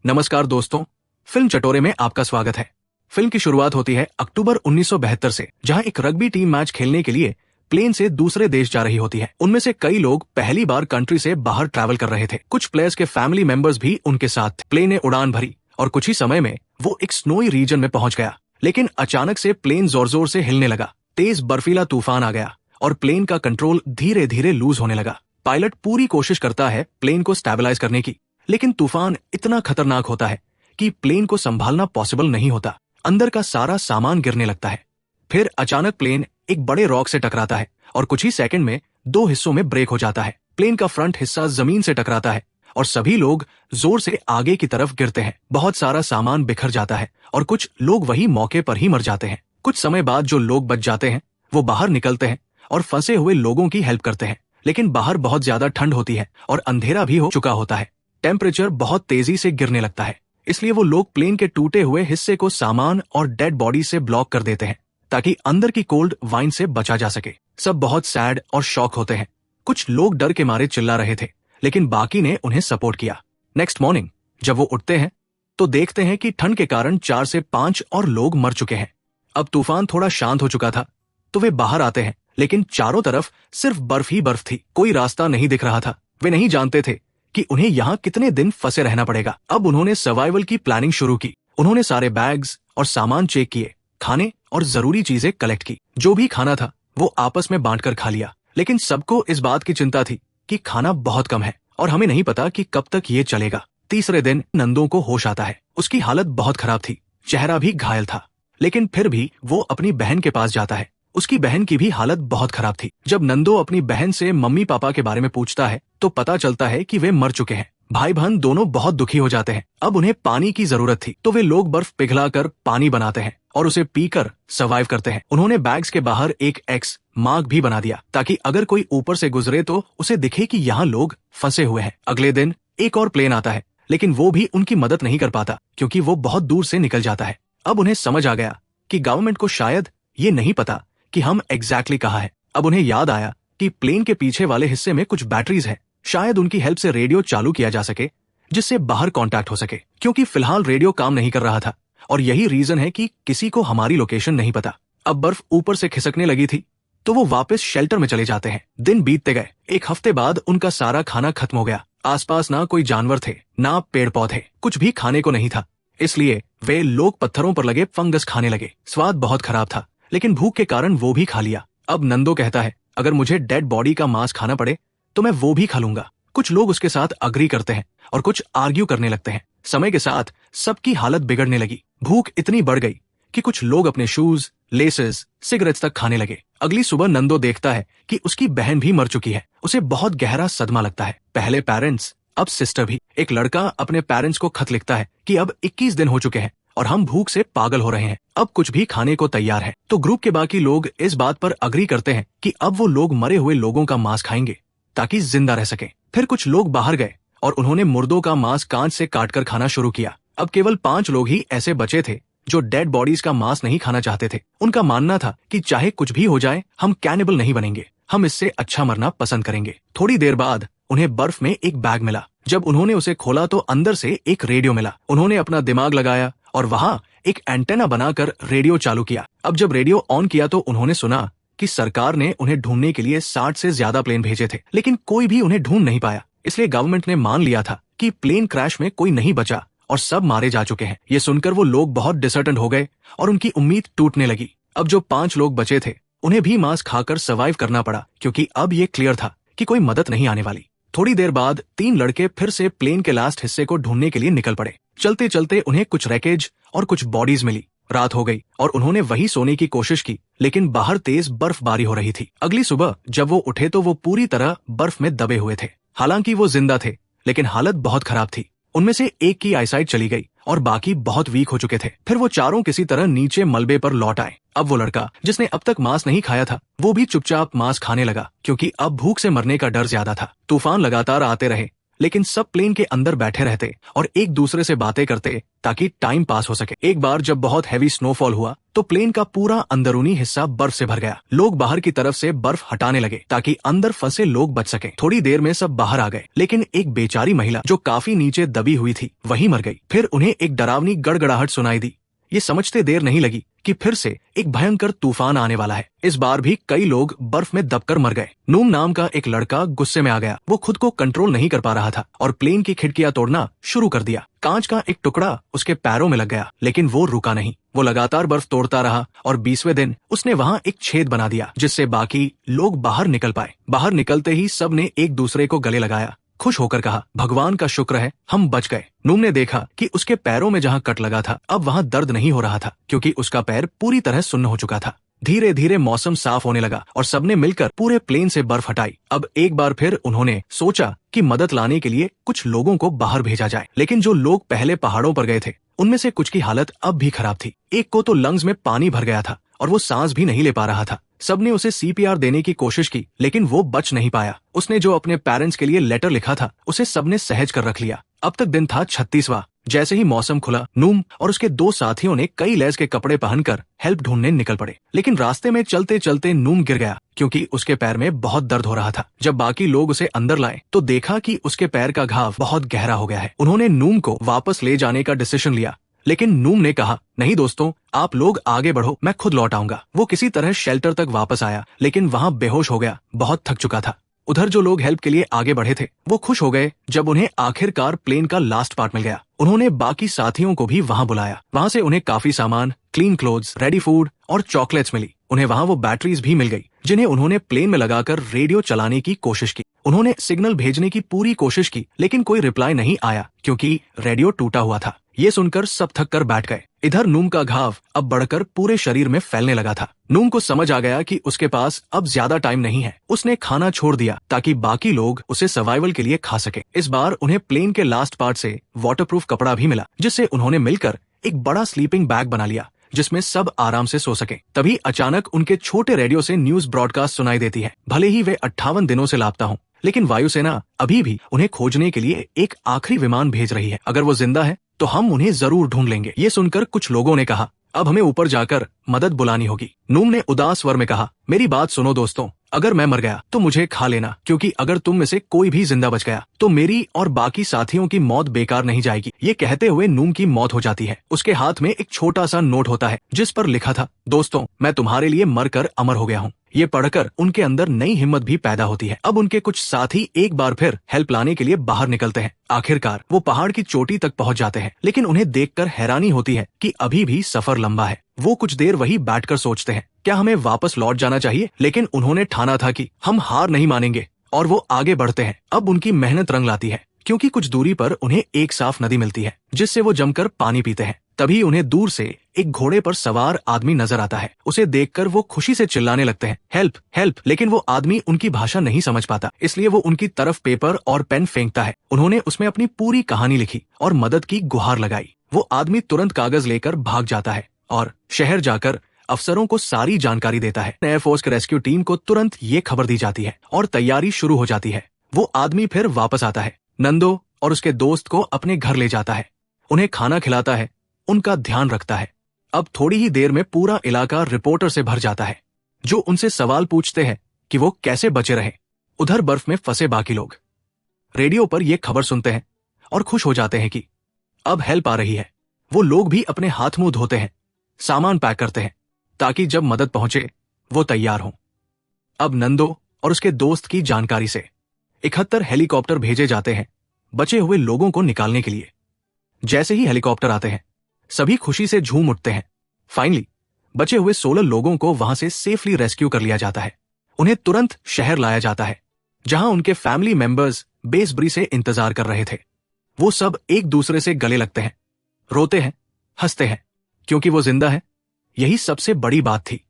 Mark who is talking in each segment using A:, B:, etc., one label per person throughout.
A: नमस्कार दोस्तों, फिल्म चटोरे में आपका स्वागत है। फिल्म की शुरुआत होती है अक्टूबर 1972 से, जहां एक रग्बी टीम मैच खेलने के लिए प्लेन से दूसरे देश जा रही होती है। उनमें से कई लोग पहली बार कंट्री से बाहर ट्रैवल कर रहे थे। कुछ प्लेयर्स के फैमिली मेंबर्स भी उनके साथ थे। प्लेन ने उड़ान भरी और कुछ ही समय में वो एक स्नोई रीजन में पहुंच गया। लेकिन अचानक से प्लेन जोर जोर से हिलने लगा। तेज बर्फीला तूफान आ गया और प्लेन का कंट्रोल धीरे धीरे लूज होने लगा। पायलट पूरी कोशिश करता है प्लेन को स्टेबलाइज करने की, लेकिन तूफान इतना खतरनाक होता है कि प्लेन को संभालना पॉसिबल नहीं होता। अंदर का सारा सामान गिरने लगता है। फिर अचानक प्लेन एक बड़े रॉक से टकराता है और कुछ ही सेकंड में दो हिस्सों में ब्रेक हो जाता है। प्लेन का फ्रंट हिस्सा जमीन से टकराता है और सभी लोग जोर से आगे की तरफ गिरते हैं। बहुत सारा सामान बिखर जाता है और कुछ लोग वही मौके पर ही मर जाते हैं। कुछ समय बाद जो लोग बच जाते हैं वो बाहर निकलते हैं और फंसे हुए लोगों की हेल्प करते हैं। लेकिन बाहर बहुत ज्यादा ठंड होती है और अंधेरा भी हो चुका होता है। टेम्परेचर बहुत तेजी से गिरने लगता है, इसलिए वो लोग प्लेन के टूटे हुए हिस्से को सामान और डेड बॉडी से ब्लॉक कर देते हैं ताकि अंदर की कोल्ड वाइन से बचा जा सके। सब बहुत सैड और शॉक होते हैं। कुछ लोग डर के मारे चिल्ला रहे थे, लेकिन बाकी ने उन्हें सपोर्ट किया। नेक्स्ट मॉर्निंग जब वो उठते हैं तो देखते हैं कि ठंड के कारण 4 से 5 और लोग मर चुके हैं। अब तूफान थोड़ा शांत हो चुका था तो वे बाहर आते हैं, लेकिन चारों तरफ सिर्फ बर्फ ही बर्फ थी। कोई रास्ता नहीं दिख रहा था। वे नहीं जानते थे कि उन्हें यहाँ कितने दिन फंसे रहना पड़ेगा। अब उन्होंने सर्वाइवल की प्लानिंग शुरू की। उन्होंने सारे बैग्स और सामान चेक किए, खाने और जरूरी चीजें कलेक्ट की। जो भी खाना था वो आपस में बांटकर खा लिया, लेकिन सबको इस बात की चिंता थी कि खाना बहुत कम है और हमें नहीं पता कि कब तक ये चलेगा। तीसरे दिन नंदो को होश आता है। उसकी हालत बहुत खराब थी, चेहरा भी घायल था, लेकिन फिर भी वो अपनी बहन के पास जाता है। उसकी बहन की भी हालत बहुत खराब थी। जब नंदो अपनी बहन से मम्मी पापा के बारे में पूछता है तो पता चलता है कि वे मर चुके हैं। भाई बहन दोनों बहुत दुखी हो जाते हैं। अब उन्हें पानी की जरूरत थी तो वे लोग बर्फ पिघलाकर पानी बनाते हैं और उसे पीकर सर्वाइव करते हैं। उन्होंने बैग्स के बाहर एक एक्स मार्क भी बना दिया ताकि अगर कोई ऊपर से गुजरे तो उसे दिखे कि यहाँ लोग फंसे हुए हैं। अगले दिन एक और प्लेन आता है, लेकिन वो भी उनकी मदद नहीं कर पाता क्योंकि वो बहुत दूर से निकल जाता है। अब उन्हें समझ आ गया कि गवर्नमेंट को शायद ये नहीं पता कि हम एग्जैक्टली कहाँ हैं। अब उन्हें याद आया कि प्लेन के पीछे वाले हिस्से में कुछ बैटरीज हैं। शायद उनकी हेल्प से रेडियो चालू किया जा सके जिससे बाहर कांटेक्ट हो सके, क्योंकि फिलहाल रेडियो काम नहीं कर रहा था और यही रीजन है कि किसी को हमारी लोकेशन नहीं पता। अब बर्फ ऊपर से खिसकने लगी थी तो वो वापस शेल्टर में चले जाते हैं। दिन बीतते गए। एक हफ्ते बाद उनका सारा खाना खत्म हो गया। आसपास ना कोई जानवर थे, ना पेड़ पौधे, कुछ भी खाने को नहीं था। इसलिए वे लोग पत्थरों पर लगे फंगस खाने लगे। स्वाद बहुत खराब था, लेकिन भूख के कारण वो भी खा लिया। अब नंदो कहता है अगर मुझे डेड बॉडी का मांस खाना पड़े तो मैं वो भी खा लूंगा। कुछ लोग उसके साथ अग्री करते हैं और कुछ आर्ग्यू करने लगते हैं। समय के साथ सबकी हालत बिगड़ने लगी। भूख इतनी बढ़ गई कि कुछ लोग अपने शूज, लेसेस, सिगरेट्स तक खाने लगे। अगली सुबह नंदो देखता है कि उसकी बहन भी मर चुकी है। उसे बहुत गहरा सदमा लगता है। पहले पेरेंट्स, अब सिस्टर भी। एक लड़का अपने पेरेंट्स को खत लिखता है कि अब 21 दिन हो चुके हैं और हम भूख से पागल हो रहे हैं। अब कुछ भी खाने को तैयार है। तो ग्रुप के बाकी लोग इस बात पर अग्री करते हैं कि अब वो लोग मरे हुए लोगों का मांस खाएंगे ताकि जिंदा रह सके। फिर कुछ लोग बाहर गए और उन्होंने मुर्दों का मांस कांच से काटकर खाना शुरू किया। अब केवल 5 लोग ही ऐसे बचे थे जो डेड बॉडीज का मांस नहीं खाना चाहते थे। उनका मानना था कि चाहे कुछ भी हो जाए हम कैनिबल नहीं बनेंगे, हम इससे अच्छा मरना पसंद करेंगे। थोड़ी देर बाद उन्हें बर्फ में एक बैग मिला। जब उन्होंने उसे खोला तो अंदर से एक रेडियो मिला। उन्होंने अपना दिमाग लगाया और वहां एक एंटेना बनाकर रेडियो चालू किया। अब जब रेडियो ऑन किया तो उन्होंने सुना कि सरकार ने उन्हें ढूंढने के लिए 60 से ज्यादा प्लेन भेजे थे, लेकिन कोई भी उन्हें ढूंढ नहीं पाया। इसलिए गवर्नमेंट ने मान लिया था कि प्लेन क्रैश में कोई नहीं बचा और सब मारे जा चुके हैं। ये सुनकर वो लोग बहुत डिसर्टेंट हो गए और उनकी उम्मीद टूटने लगी। अब जो 5 लोग बचे थे उन्हें भी मांस खाकर सर्वाइव करना पड़ा, क्योंकि अब ये क्लियर था कि कोई मदद नहीं आने वाली। थोड़ी देर बाद 3 लड़के फिर से प्लेन के लास्ट हिस्से को ढूंढने के लिए निकल पड़े। चलते चलते उन्हें कुछ रैकेज और कुछ बॉडीज मिली। रात हो गई और उन्होंने वही सोने की कोशिश की, लेकिन बाहर तेज बर्फबारी हो रही थी। अगली सुबह जब वो उठे तो वो पूरी तरह बर्फ में दबे हुए थे। हालांकि वो जिंदा थे, लेकिन हालत बहुत खराब थी। उनमें से एक की आईसाइट चली गई और बाकी बहुत वीक हो चुके थे। फिर वो चारों किसी तरह नीचे मलबे पर लौट आए। अब वो लड़का जिसने अब तक मांस नहीं खाया था वो भी चुपचाप मांस खाने लगा, क्योंकि अब भूख से मरने का डर ज्यादा था। तूफान लगातार आते रहे, लेकिन सब प्लेन के अंदर बैठे रहते और एक दूसरे से बातें करते ताकि टाइम पास हो सके। एक बार जब बहुत हैवी स्नोफॉल हुआ तो प्लेन का पूरा अंदरूनी हिस्सा बर्फ से भर गया। लोग बाहर की तरफ से बर्फ हटाने लगे ताकि अंदर फंसे लोग बच सके। थोड़ी देर में सब बाहर आ गए, लेकिन एक बेचारी महिला जो काफी नीचे दबी हुई थी वहीं मर गई। फिर उन्हें एक डरावनी गड़गड़ाहट सुनाई दी। ये समझते देर नहीं लगी कि फिर से एक भयंकर तूफान आने वाला है। इस बार भी कई लोग बर्फ में दबकर मर गए। नूम नाम का एक लड़का गुस्से में आ गया। वो खुद को कंट्रोल नहीं कर पा रहा था और प्लेन की खिड़कियां तोड़ना शुरू कर दिया। कांच का एक टुकड़ा उसके पैरों में लग गया, लेकिन वो रुका नहीं। वो लगातार बर्फ तोड़ता रहा और 20वें दिन उसने वहां एक छेद बना दिया जिससे बाकी लोग बाहर निकल पाए। बाहर निकलते ही सब ने एक दूसरे को गले लगाया, खुश होकर कहा, भगवान का शुक्र है हम बच गए। नूम ने देखा कि उसके पैरों में जहां कट लगा था अब वहां दर्द नहीं हो रहा था, क्योंकि उसका पैर पूरी तरह सुन्न हो चुका था। धीरे धीरे मौसम साफ होने लगा और सबने मिलकर पूरे प्लेन से बर्फ हटाई। अब एक बार फिर उन्होंने सोचा कि मदद लाने के लिए कुछ लोगों को बाहर भेजा जाए, लेकिन जो लोग पहले पहाड़ों पर गए थे उनमें से कुछ की हालत अब भी खराब थी। एक को तो लंग्स में पानी भर गया था और वो सांस भी नहीं ले पा रहा था। सबने उसे सीपीआर देने की कोशिश की, लेकिन वो बच नहीं पाया। उसने जो अपने पेरेंट्स के लिए लेटर लिखा था उसे सबने सहज कर रख लिया। अब तक दिन था 36वां। जैसे ही मौसम खुला, नूम और उसके 2 साथियों ने कई लेस के कपड़े पहनकर हेल्प ढूंढने निकल पड़े। लेकिन रास्ते में चलते चलते नूम गिर गया क्योंकि उसके पैर में बहुत दर्द हो रहा था। जब बाकी लोग उसे अंदर लाए तो देखा कि उसके पैर का घाव बहुत गहरा हो गया है। उन्होंने नूम को वापस ले जाने का डिसीजन लिया, लेकिन नूम ने कहा, नहीं दोस्तों, आप लोग आगे बढ़ो, मैं खुद लौट आऊंगा। वो किसी तरह शेल्टर तक वापस आया, लेकिन वहां बेहोश हो गया, बहुत थक चुका था। उधर जो लोग हेल्प के लिए आगे बढ़े थे वो खुश हो गए जब उन्हें आखिरकार प्लेन का लास्ट पार्ट मिल गया। उन्होंने बाकी साथियों को भी वहां बुलाया। वहां से उन्हें काफी सामान, क्लीन क्लोथ्स, रेडी फूड और चॉकलेट्स मिली। उन्हें वहां वो बैटरीज भी मिल गई जिन्हें उन्होंने प्लेन में लगाकर रेडियो चलाने की कोशिश की। उन्होंने सिग्नल भेजने की पूरी कोशिश की, लेकिन कोई रिप्लाई नहीं आया क्योंकि रेडियो टूटा हुआ था। ये सुनकर सब थक कर बैठ गए। इधर नूम का घाव अब बढ़कर पूरे शरीर में फैलने लगा था। नूम को समझ आ गया कि उसके पास अब ज्यादा टाइम नहीं है। उसने खाना छोड़ दिया ताकि बाकी लोग उसे सर्वाइवल के लिए खा सके। इस बार उन्हें प्लेन के लास्ट पार्ट से वाटरप्रूफ कपड़ा भी मिला, जिससे उन्होंने मिलकर एक बड़ा स्लीपिंग बैग बना लिया जिसमें सब आराम से सो सके। तभी अचानक उनके छोटे रेडियो से न्यूज ब्रॉडकास्ट सुनाई देती है। भले ही वे 58 दिनों से लापता हों, लेकिन वायुसेना अभी भी उन्हें खोजने के लिए एक आखिरी विमान भेज रही है। अगर वो जिंदा है तो हम उन्हें जरूर ढूंढ लेंगे। ये सुनकर कुछ लोगों ने कहा, अब हमें ऊपर जाकर मदद बुलानी होगी। नूम ने उदास स्वर में कहा, मेरी बात सुनो दोस्तों, अगर मैं मर गया तो मुझे खा लेना, क्योंकि अगर तुम में से कोई भी जिंदा बच गया तो मेरी और बाकी साथियों की मौत बेकार नहीं जाएगी। ये कहते हुए नूम की मौत हो जाती है। उसके हाथ में एक छोटा सा नोट होता है जिस पर लिखा था, दोस्तों मैं तुम्हारे लिए मरकर अमर हो गया हूँ। ये पढ़कर उनके अंदर नई हिम्मत भी पैदा होती है। अब उनके कुछ साथी एक बार फिर हेल्प लाने के लिए बाहर निकलते हैं। आखिरकार वो पहाड़ की चोटी तक पहुंच जाते हैं, लेकिन उन्हें देखकर हैरानी होती है कि अभी भी सफर लंबा है। वो कुछ देर वही बैठकर सोचते हैं, क्या हमें वापस लौट जाना चाहिए? लेकिन उन्होंने ठाना था कि हम हार नहीं मानेंगे और वो आगे बढ़ते हैं। अब उनकी मेहनत रंग लाती है, क्योंकि कुछ दूरी पर उन्हें एक साफ नदी मिलती है जिससे वो जमकर पानी पीते हैं। तभी उन्हें दूर से एक घोड़े पर सवार आदमी नजर आता है। उसे देखकर वो खुशी से चिल्लाने लगते हैं, हेल्प हेल्प। लेकिन वो आदमी उनकी भाषा नहीं समझ पाता, इसलिए वो उनकी तरफ पेपर और पेन फेंकता है। उन्होंने उसमें अपनी पूरी कहानी लिखी और मदद की गुहार लगाई। वो आदमी तुरंत कागज लेकर भाग जाता है और शहर जाकर अफसरों को सारी जानकारी देता है। एयरफोर्स की रेस्क्यू टीम को तुरंत ये खबर दी जाती है और तैयारी शुरू हो जाती है। वो आदमी फिर वापस आता है, नंदो और उसके दोस्त को अपने घर ले जाता है, उन्हें खाना खिलाता है, उनका ध्यान रखता है। अब थोड़ी ही देर में पूरा इलाका रिपोर्टर से भर जाता है जो उनसे सवाल पूछते हैं कि वो कैसे बचे रहे। उधर बर्फ में फंसे बाकी लोग रेडियो पर यह खबर सुनते हैं और खुश हो जाते हैं कि अब हेल्प आ रही है। वो लोग भी अपने हाथ मुंह धोते हैं, सामान पैक करते हैं ताकि जब मदद पहुंचे वो तैयार हों। अब नंदो और उसके दोस्त की जानकारी से 71 हेलीकॉप्टर भेजे जाते हैं बचे हुए लोगों को निकालने के लिए। जैसे ही हेलीकॉप्टर आते हैं सभी खुशी से झूम उठते हैं। फाइनली बचे हुए 16 लोगों को वहां से सेफली रेस्क्यू कर लिया जाता है। उन्हें तुरंत शहर लाया जाता है जहां उनके फैमिली मेंबर्स बेसब्री से इंतजार कर रहे थे। वो सब एक दूसरे से गले लगते हैं, रोते हैं, हंसते हैं, क्योंकि वो जिंदा है। यही सबसे बड़ी बात थी।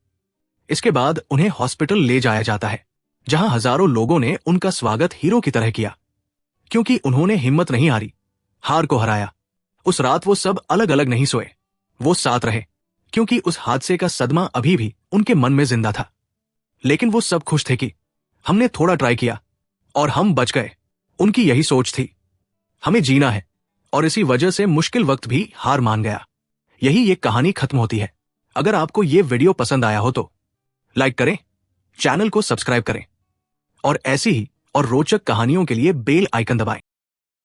A: इसके बाद उन्हें हॉस्पिटल ले जाया जाता है जहां हजारों लोगों ने उनका स्वागत हीरो की तरह किया, क्योंकि उन्होंने हिम्मत नहीं हारी, हार को हराया। उस रात वो सब अलग अलग नहीं सोए, वो साथ रहे, क्योंकि उस हादसे का सदमा अभी भी उनके मन में जिंदा था। लेकिन वो सब खुश थे कि हमने थोड़ा ट्राई किया और हम बच गए। उनकी यही सोच थी हमें जीना है और इसी वजह से मुश्किल वक्त भी हार मान गया। यही ये कहानी खत्म होती है। अगर आपको ये वीडियो पसंद आया हो तो लाइक करें, चैनल को सब्सक्राइब करें और ऐसी ही और रोचक कहानियों के लिए बेल आइकन दबाएं।